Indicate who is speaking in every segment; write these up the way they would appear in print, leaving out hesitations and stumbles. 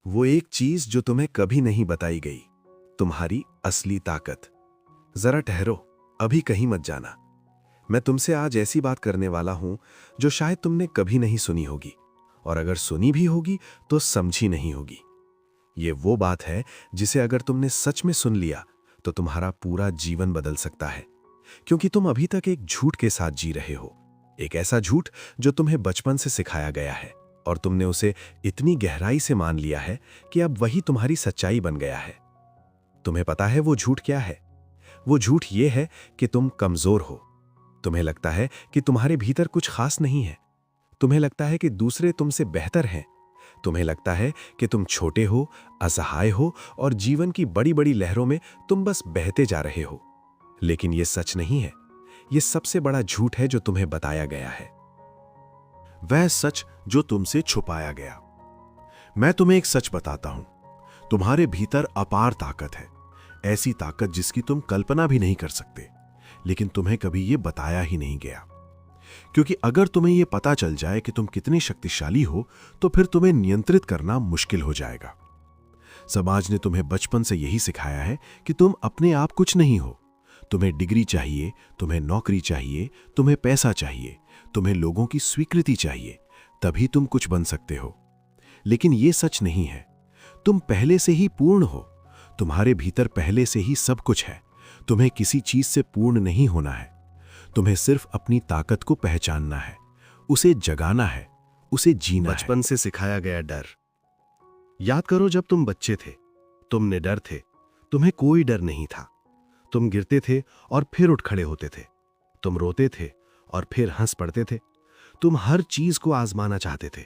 Speaker 1: वो एक चीज जो तुम्हें कभी नहीं बताई गई, तुम्हारी असली ताकत। जरा ठहरो, अभी कहीं मत जाना। मैं तुमसे आज ऐसी बात करने वाला हूं जो शायद तुमने कभी नहीं सुनी होगी, और अगर सुनी भी होगी तो समझी नहीं होगी। ये वो बात है जिसे अगर तुमने सच में सुन लिया तो तुम्हारा पूरा जीवन बदल सकता है, क्योंकि तुम अभी तक एक झूठ के साथ जी रहे हो। एक ऐसा झूठ जो तुम्हें बचपन से सिखाया गया है और तुमने उसे इतनी गहराई से मान लिया है कि अब वही तुम्हारी सच्चाई बन गया है। तुम्हें पता है वो झूठ क्या है? वो झूठ ये है कि तुम कमजोर हो। तुम्हें लगता है कि तुम्हारे भीतर कुछ खास नहीं है। तुम्हें लगता है कि दूसरे तुमसे बेहतर हैं। तुम्हें लगता है कि तुम छोटे हो, असहाय हो और जीवन की बड़ी बड़ी लहरों में तुम बस बहते जा रहे हो। लेकिन ये सच नहीं है। ये सबसे बड़ा झूठ है जो तुम्हें बताया गया है,
Speaker 2: वह सच जो तुमसे छुपाया गया। मैं तुम्हें एक सच बताता हूं, तुम्हारे भीतर अपार ताकत है, ऐसी ताकत जिसकी तुम कल्पना भी नहीं कर सकते, लेकिन तुम्हें कभी यह बताया ही नहीं गया। क्योंकि अगर तुम्हें यह पता चल जाए कि तुम कितनी शक्तिशाली हो, तो फिर तुम्हें नियंत्रित करना मुश्किल हो जाएगा। समाज ने तुम्हें बचपन से यही सिखाया है कि तुम अपने आप कुछ नहीं हो। तुम्हें डिग्री चाहिए, तुम्हें नौकरी चाहिए, तुम्हें पैसा चाहिए, तुम्हें लोगों की स्वीकृति चाहिए, तभी तुम कुछ बन सकते हो। लेकिन यह सच नहीं है। तुम पहले से ही पूर्ण हो। तुम्हारे भीतर पहले से ही सब कुछ है। तुम्हें किसी चीज से पूर्ण नहीं होना है। तुम्हें सिर्फ अपनी ताकत को पहचानना है, उसे जगाना है, उसे जीना है।
Speaker 3: बचपन से सिखाया गया डर। याद करो, जब तुम बच्चे थे, तुम निडर थे। तुम्हें कोई डर नहीं था। तुम गिरते थे और फिर उठ खड़े होते थे। तुम रोते थे और फिर हंस पड़ते थे। तुम हर चीज को आजमाना चाहते थे।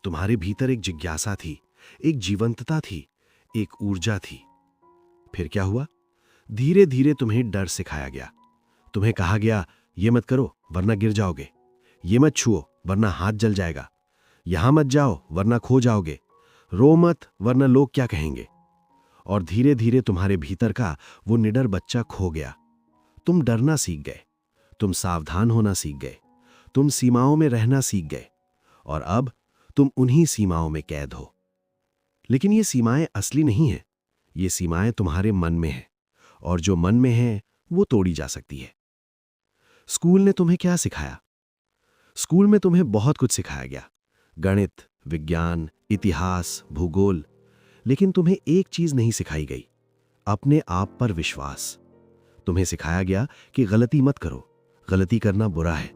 Speaker 3: तुम्हारे भीतर एक जिज्ञासा थी, एक जीवंतता थी, एक ऊर्जा थी। फिर क्या हुआ? धीरे धीरे तुम्हें डर सिखाया गया। तुम्हें कहा गया, ये मत करो वरना गिर जाओगे, ये मत छुओ वरना हाथ जल जाएगा, यहां मत जाओ वरना खो जाओगे, रो मत वरना लोग क्या कहेंगे। और धीरे धीरे तुम्हारे भीतर का वो निडर बच्चा खो गया। तुम डरना सीख गए, तुम सावधान होना सीख गए, तुम सीमाओं में रहना सीख गए, और अब तुम उन्हीं सीमाओं में कैद हो। लेकिन ये सीमाएं असली नहीं है। ये सीमाएं तुम्हारे मन में है, और जो मन में है वो तोड़ी जा सकती है। स्कूल ने तुम्हें क्या सिखाया? स्कूल में तुम्हें बहुत कुछ सिखाया गया, गणित, विज्ञान, इतिहास, भूगोल। लेकिन तुम्हें एक चीज नहीं सिखाई गई, अपने आप पर विश्वास। तुम्हें सिखाया गया कि गलती मत करो, गलती करना बुरा है,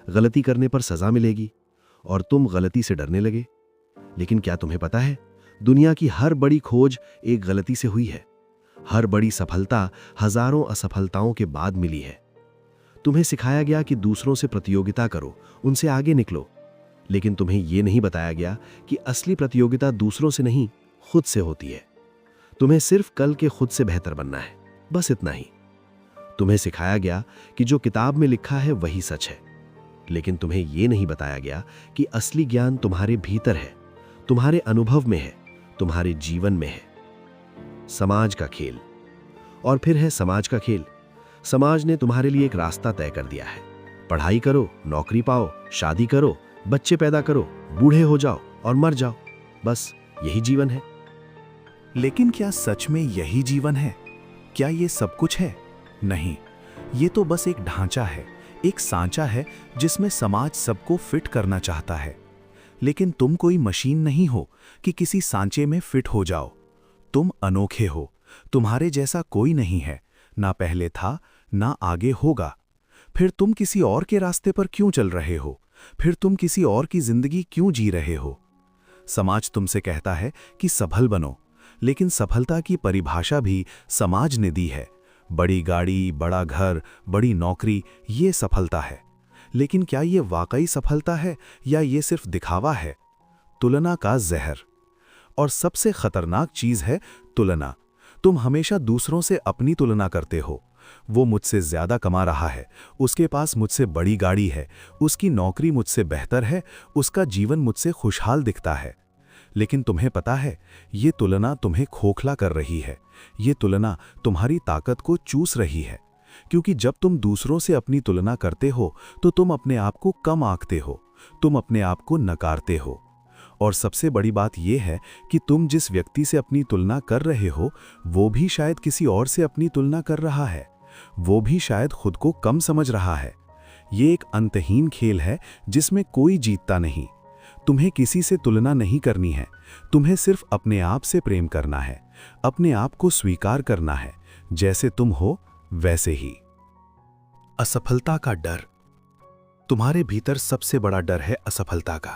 Speaker 3: गलती करने पर सजा मिलेगी, और तुम गलती से डरने लगे। लेकिन क्या तुम्हें पता है, दुनिया की हर बड़ी खोज एक गलती से हुई है। हर बड़ी सफलता हजारों असफलताओं के बाद मिली है। तुम्हें सिखाया गया कि दूसरों से प्रतियोगिता करो, उनसे आगे निकलो। लेकिन तुम्हें यह नहीं बताया गया कि असली प्रतियोगिता दूसरों से नहीं, खुद से होती है। तुम्हें सिर्फ कल के खुद से बेहतर बनना है, बस इतना ही। तुम्हें सिखाया गया कि जो किताब में लिखा है वही सच है। लेकिन तुम्हें यह नहीं बताया गया कि असली ज्ञान तुम्हारे भीतर है, तुम्हारे अनुभव में है, तुम्हारे जीवन में है। समाज का खेल। और फिर है समाज का खेल। समाज ने तुम्हारे लिए एक रास्ता तय कर दिया है। पढ़ाई करो, नौकरी पाओ, शादी करो, बच्चे पैदा करो, बूढ़े हो जाओ और मर जाओ, बस यही जीवन है।
Speaker 4: लेकिन क्या सच में यही जीवन है? क्या ये सब कुछ है? नहीं, ये तो बस एक ढांचा है, एक सांचा है जिसमें समाज सबको फिट करना चाहता है। लेकिन तुम कोई मशीन नहीं हो कि किसी सांचे में फिट हो जाओ। तुम अनोखे हो। तुम्हारे जैसा कोई नहीं है, ना पहले था ना आगे होगा। फिर तुम किसी और के रास्ते पर क्यों चल रहे हो? फिर तुम किसी और की जिंदगी क्यों जी रहे हो? समाज तुमसे कहता है कि सफल बनो, लेकिन सफलता की परिभाषा भी समाज ने दी है। बड़ी गाड़ी, बड़ा घर, बड़ी नौकरी, ये सफलता है। लेकिन क्या ये वाकई सफलता है या ये सिर्फ दिखावा है? तुलना का जहर। और सबसे खतरनाक चीज है तुलना। तुम हमेशा दूसरों से अपनी तुलना करते हो। वो मुझसे ज्यादा कमा रहा है, उसके पास मुझसे बड़ी गाड़ी है, उसकी नौकरी मुझसे बेहतर है, उसका जीवन मुझसे खुशहाल दिखता है। लेकिन तुम्हें पता है, ये तुलना तुम्हें खोखला कर रही है। ये तुलना तुम्हारी ताकत को चूस रही है। क्योंकि जब तुम दूसरों से अपनी तुलना करते हो तो तुम अपने आप को कम आंकते हो, तुम अपने आप को नकारते हो। और सबसे बड़ी बात यह है कि तुम जिस व्यक्ति से अपनी तुलना कर रहे हो वो भी शायद किसी और से अपनी तुलना कर रहा है। वो भी शायद खुद को कम समझ रहा है। ये एक अंतहीन खेल है जिसमें कोई जीतता नहीं। तुम्हें किसी से तुलना नहीं करनी है, तुम्हें सिर्फ अपने आप से प्रेम करना है, अपने आप को स्वीकार करना है, जैसे तुम हो वैसे ही। असफलता का डर। तुम्हारे भीतर सबसे बड़ा डर है असफलता का।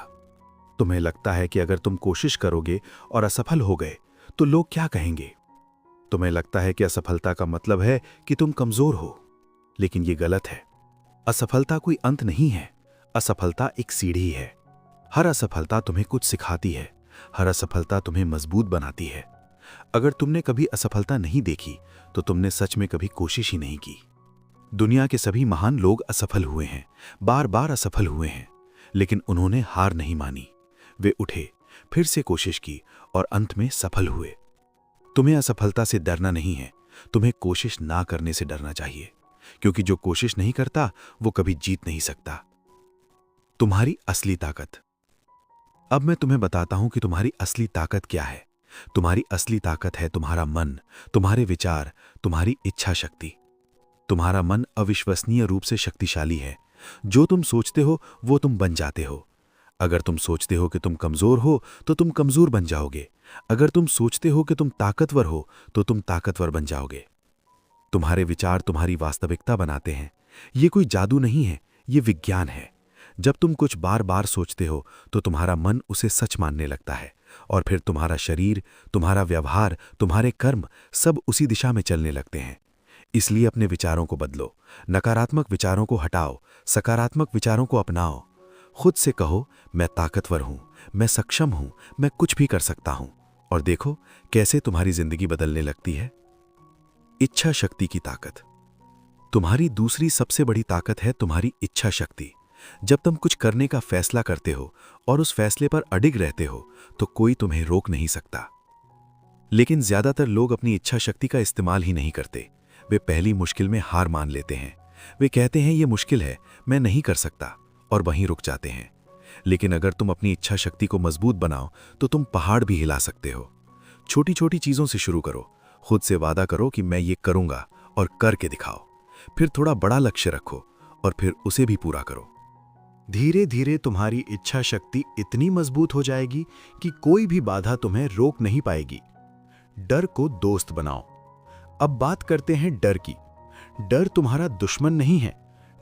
Speaker 4: तुम्हें लगता है कि अगर तुम कोशिश करोगे और असफल हो गए तो लोग क्या कहेंगे। तुम्हें लगता है कि असफलता का मतलब है कि तुम कमजोर हो, लेकिन ये गलत है। असफलता कोई अंत नहीं है, असफलता एक सीढ़ी है। हर असफलता तुम्हें कुछ सिखाती है, हर असफलता तुम्हें मजबूत बनाती है। अगर तुमने कभी असफलता नहीं देखी तो तुमने सच में कभी कोशिश ही नहीं की। दुनिया के सभी महान लोग असफल हुए हैं, बार बार असफल हुए हैं, लेकिन उन्होंने हार नहीं मानी। वे उठे, फिर से कोशिश की और अंत में सफल हुए। तुम्हें असफलता से डरना नहीं है, तुम्हें कोशिश ना करने से डरना चाहिए, क्योंकि जो कोशिश नहीं करता वो कभी जीत नहीं सकता। तुम्हारी असली ताकत। अब मैं तुम्हें बताता हूं कि तुम्हारी असली ताकत क्या है। तुम्हारी असली ताकत है तुम्हारा मन, तुम्हारे विचार, तुम्हारी इच्छा शक्ति। तुम्हारा मन अविश्वसनीय रूप से शक्तिशाली है। जो तुम सोचते हो वो तुम बन जाते हो। अगर तुम सोचते हो कि तुम कमजोर हो तो तुम कमजोर बन जाओगे। अगर तुम सोचते हो कि तुम ताकतवर हो तो तुम ताकतवर बन जाओगे। तुम्हारे विचार तुम्हारी वास्तविकता बनाते हैं। ये कोई जादू नहीं है, ये विज्ञान है। जब तुम कुछ बार बार सोचते हो तो तुम्हारा मन उसे सच मानने लगता है और फिर तुम्हारा शरीर, तुम्हारा व्यवहार, तुम्हारे कर्म सब उसी दिशा में चलने लगते हैं। इसलिए अपने विचारों को बदलो, नकारात्मक विचारों को हटाओ, सकारात्मक विचारों को अपनाओ। खुद से कहो, मैं ताकतवर हूं, मैं सक्षम हूं, मैं कुछ भी कर सकता हूं। और देखो कैसे तुम्हारी जिंदगी बदलने लगती है। इच्छा शक्ति की ताकत। तुम्हारी दूसरी सबसे बड़ी ताकत है तुम्हारी इच्छा शक्ति। जब तुम कुछ करने का फैसला करते हो और उस फैसले पर अडिग रहते हो तो कोई तुम्हें रोक नहीं सकता। लेकिन ज्यादातर लोग अपनी इच्छा शक्ति का इस्तेमाल ही नहीं करते। वे पहली मुश्किल में हार मान लेते हैं। वे कहते हैं ये मुश्किल है, मैं नहीं कर सकता, और वहीं रुक जाते हैं। लेकिन अगर तुम अपनी इच्छा शक्ति को मजबूत बनाओ तो तुम पहाड़ भी हिला सकते हो। छोटी छोटी चीजों से शुरू करो। खुद से वादा करो कि मैं ये करूंगा और करके दिखाओ। फिर थोड़ा बड़ा लक्ष्य रखो और फिर उसे भी पूरा करो। धीरे धीरे तुम्हारी इच्छा शक्ति इतनी मजबूत हो जाएगी कि कोई भी बाधा तुम्हें रोक नहीं पाएगी। डर को दोस्त बनाओ। अब बात करते हैं डर की। डर तुम्हारा दुश्मन नहीं है,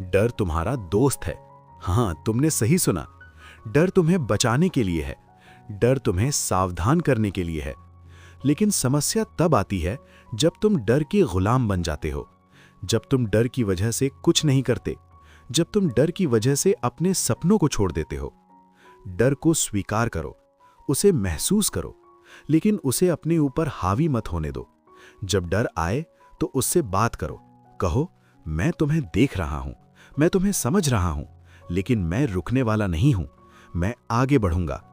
Speaker 4: डर तुम्हारा दोस्त है। हाँ, तुमने सही सुना। डर तुम्हें बचाने के लिए है, डर तुम्हें सावधान करने के लिए है। लेकिन समस्या तब आती है जब तुम डर के गुलाम बन जाते हो, जब तुम डर की वजह से कुछ नहीं करते, जब तुम डर की वजह से अपने सपनों को छोड़ देते हो। डर को स्वीकार करो, उसे महसूस करो, लेकिन उसे अपने ऊपर हावी मत होने दो। जब डर आए तो उससे बात करो। कहो, मैं तुम्हें देख रहा हूं, मैं तुम्हें समझ रहा हूं, लेकिन मैं रुकने वाला नहीं हूं, मैं आगे बढ़ूंगा।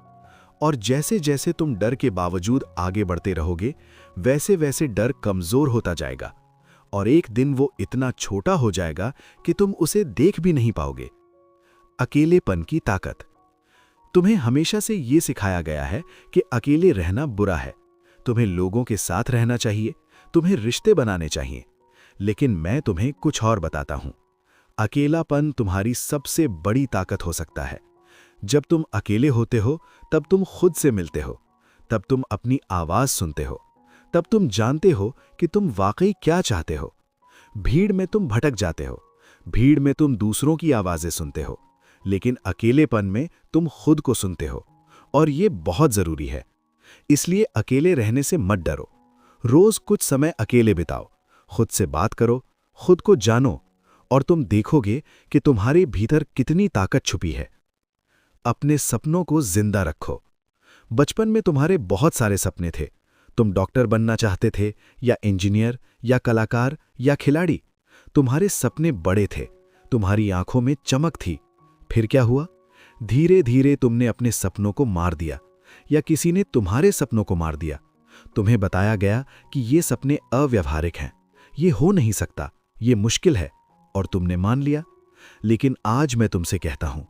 Speaker 4: और जैसे जैसे तुम डर के बावजूद आगे बढ़ते रहोगे, वैसे वैसे डर कमजोर होता जाएगा और एक दिन वो इतना छोटा हो जाएगा कि तुम उसे देख भी नहीं पाओगे। अकेलेपन की ताकत। तुम्हें हमेशा से ये सिखाया गया है कि अकेले रहना बुरा है। तुम्हें लोगों के साथ रहना चाहिए, तुम्हें रिश्ते बनाने चाहिए। लेकिन मैं तुम्हें कुछ और बताता हूं। अकेलापन तुम्हारी सबसे बड़ी ताकत हो सकता है। जब तुम अकेले होते हो तब तुम खुद से मिलते हो, तब तुम अपनी आवाज सुनते हो, तब तुम जानते हो कि तुम वाकई क्या चाहते हो। भीड़ में तुम भटक जाते हो, भीड़ में तुम दूसरों की आवाजें सुनते हो, लेकिन अकेलेपन में तुम खुद को सुनते हो, और ये बहुत जरूरी है। इसलिए अकेले रहने से मत डरो। रोज कुछ समय अकेले बिताओ, खुद से बात करो, खुद को जानो, और तुम देखोगे कि तुम्हारे भीतर कितनी ताकत छुपी है। अपने सपनों को जिंदा रखो। बचपन में तुम्हारे बहुत सारे सपने थे। तुम डॉक्टर बनना चाहते थे, या इंजीनियर, या कलाकार, या खिलाड़ी। तुम्हारे सपने बड़े थे, तुम्हारी आंखों में चमक थी। फिर क्या हुआ? धीरे धीरे तुमने अपने सपनों को मार दिया, या किसी ने तुम्हारे सपनों को मार दिया। तुम्हें बताया गया कि ये सपने अव्यावहारिक हैं, ये हो नहीं सकता, ये मुश्किल है, और तुमने मान लिया। लेकिन आज मैं तुमसे कहता हूं,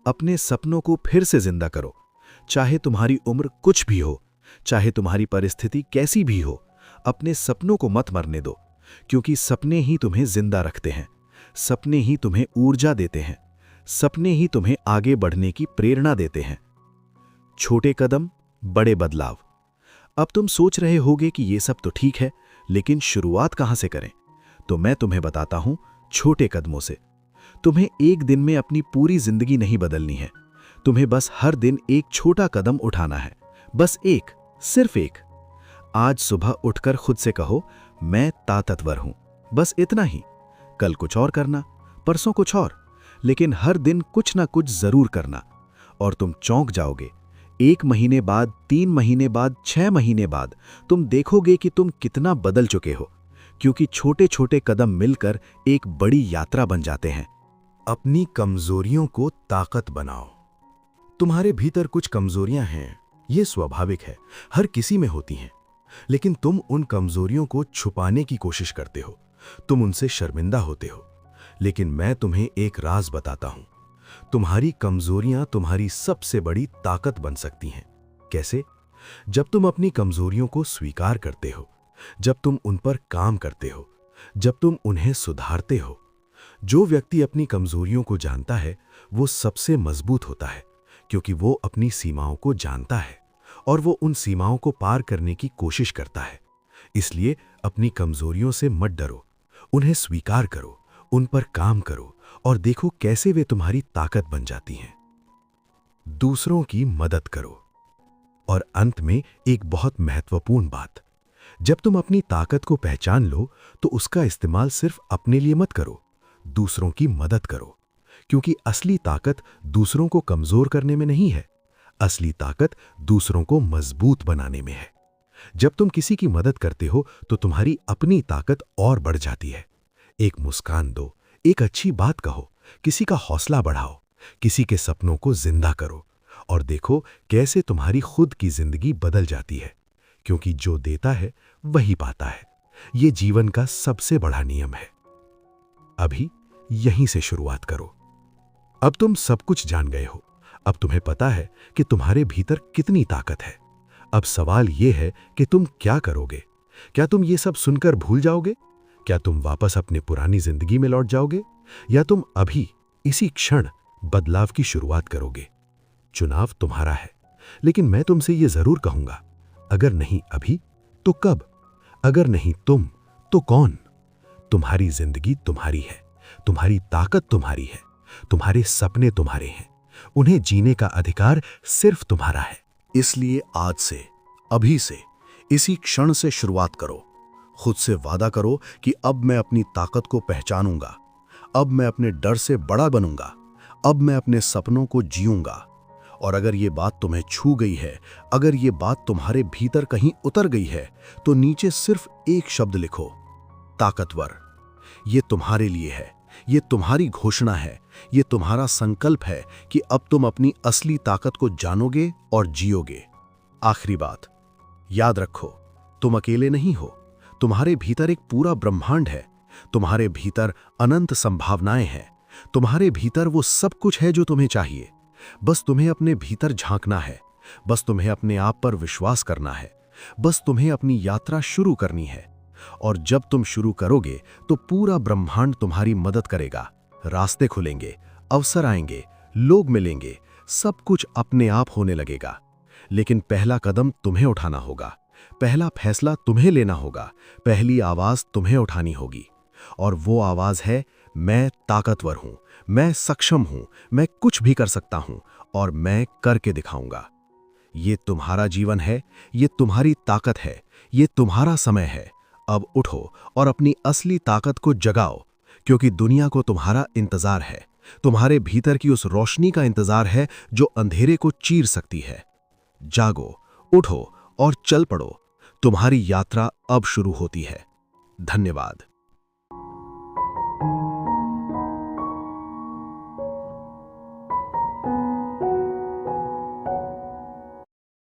Speaker 4: अपने सपनों को फिर से जिंदा करो। चाहे तुम्हारी उम्र कुछ भी हो, चाहे तुम्हारी परिस्थिति कैसी भी हो, अपने सपनों को मत मरने दो, क्योंकि सपने ही तुम्हें जिंदा रखते हैं। सपने ही तुम्हें ऊर्जा देते हैं। सपने ही तुम्हें आगे बढ़ने की प्रेरणा देते हैं। छोटे कदम, बड़े बदलाव। अब तुम सोच रहे होगे कि ये सब तो ठीक है, लेकिन शुरुआत कहां से करें? तो मैं तुम्हें बताता हूं, छोटे कदमों से। तुम्हें एक दिन में अपनी पूरी जिंदगी नहीं बदलनी है। तुम्हें बस हर दिन एक छोटा कदम उठाना है। बस एक, सिर्फ एक। आज सुबह उठकर खुद से कहो, मैं ताकतवर हूं। बस इतना ही। कल कुछ और करना, परसों कुछ और, लेकिन हर दिन कुछ ना कुछ जरूर करना। और तुम चौंक जाओगे। 1 महीने बाद, 3 महीने बाद, 6 महीने बाद तुम देखोगे कि तुम कितना बदल चुके हो, क्योंकि छोटे छोटे कदम मिलकर एक बड़ी यात्रा बन जाते हैं।
Speaker 1: अपनी कमजोरियों को ताकत बनाओ। तुम्हारे भीतर कुछ कमजोरियां हैं, ये स्वाभाविक है, हर किसी में होती हैं। लेकिन तुम उन कमजोरियों को छुपाने की कोशिश करते हो, तुम उनसे शर्मिंदा होते हो। लेकिन मैं तुम्हें एक राज बताता हूं, तुम्हारी कमजोरियां तुम्हारी सबसे बड़ी ताकत बन सकती हैं। कैसे? जब तुम अपनी कमजोरियों को स्वीकार करते हो, जब तुम उन पर काम करते हो, जब तुम उन्हें सुधारते हो। जो व्यक्ति अपनी कमजोरियों को जानता है वो सबसे मजबूत होता है, क्योंकि वो अपनी सीमाओं को जानता है और वो उन सीमाओं को पार करने की कोशिश करता है। इसलिए अपनी कमजोरियों से मत डरो, उन्हें स्वीकार करो, उन पर काम करो और देखो कैसे वे तुम्हारी ताकत बन जाती हैं। दूसरों की मदद करो। और अंत में एक बहुत महत्वपूर्ण बात, जब तुम अपनी ताकत को पहचान लो तो उसका इस्तेमाल सिर्फ अपने लिए मत करो, दूसरों की मदद करो। क्योंकि असली ताकत दूसरों को कमजोर करने में नहीं है, असली ताकत दूसरों को मजबूत बनाने में है। जब तुम किसी की मदद करते हो तो तुम्हारी अपनी ताकत और बढ़ जाती है। एक मुस्कान दो, एक अच्छी बात कहो, किसी का हौसला बढ़ाओ, किसी के सपनों को जिंदा करो और देखो कैसे तुम्हारी खुद की जिंदगी बदल जाती है। क्योंकि जो देता है वही पाता है। ये जीवन का सबसे बड़ा नियम है। अभी यहीं से शुरुआत करो। अब तुम सब कुछ जान गए हो। अब तुम्हें पता है कि तुम्हारे भीतर कितनी ताकत है। अब सवाल यह है कि तुम क्या करोगे? क्या तुम ये सब सुनकर भूल जाओगे? क्या तुम वापस अपनी पुरानी जिंदगी में लौट जाओगे? या तुम अभी इसी क्षण बदलाव की शुरुआत करोगे? चुनाव तुम्हारा है, लेकिन मैं तुमसे यह जरूर कहूंगा, अगर नहीं अभी तो कब? अगर नहीं तुम तो कौन? तुम्हारी जिंदगी तुम्हारी है, तुम्हारी ताकत तुम्हारी है, तुम्हारे सपने तुम्हारे हैं, उन्हें जीने का अधिकार सिर्फ तुम्हारा है।
Speaker 4: इसलिए आज से, अभी से, इसी क्षण से शुरुआत करो। खुद से वादा करो कि अब मैं अपनी ताकत को पहचानूंगा, अब मैं अपने डर से बड़ा बनूंगा, अब मैं अपने सपनों को जीऊंगा। और अगर ये बात तुम्हें छू गई है, अगर ये बात तुम्हारे भीतर कहीं उतर गई है, तो नीचे सिर्फ एक शब्द लिखो, ताकतवर। ये तुम्हारे लिए है, ये तुम्हारी घोषणा है, ये तुम्हारा संकल्प है कि अब तुम अपनी असली ताकत को जानोगे और जियोगे। आखिरी बात, याद रखो, तुम अकेले नहीं हो। तुम्हारे भीतर एक पूरा ब्रह्मांड है, तुम्हारे भीतर अनंत संभावनाएं हैं, तुम्हारे भीतर वो सब कुछ है जो तुम्हें चाहिए। बस तुम्हें अपने भीतर झांकना है, बस तुम्हें अपने आप पर विश्वास करना है, बस तुम्हें अपनी यात्रा शुरू करनी है। और जब तुम शुरू करोगे तो पूरा ब्रह्मांड तुम्हारी मदद करेगा। रास्ते खुलेंगे, अवसर आएंगे, लोग मिलेंगे, सब कुछ अपने आप होने लगेगा। लेकिन पहला कदम तुम्हें उठाना होगा, पहला फैसला तुम्हें लेना होगा, पहली आवाज तुम्हें उठानी होगी। और वो आवाज है, मैं ताकतवर हूं, मैं सक्षम हूं, मैं कुछ भी कर सकता हूं और मैं करके दिखाऊंगा। ये तुम्हारा जीवन है, ये तुम्हारी ताकत है, ये तुम्हारा समय है। अब उठो और अपनी असली ताकत को जगाओ, क्योंकि दुनिया को तुम्हारा इंतजार है, तुम्हारे भीतर की उस रोशनी का इंतजार है जो अंधेरे को चीर सकती है। जागो, उठो और चल पड़ो। तुम्हारी यात्रा अब शुरू होती है। धन्यवाद।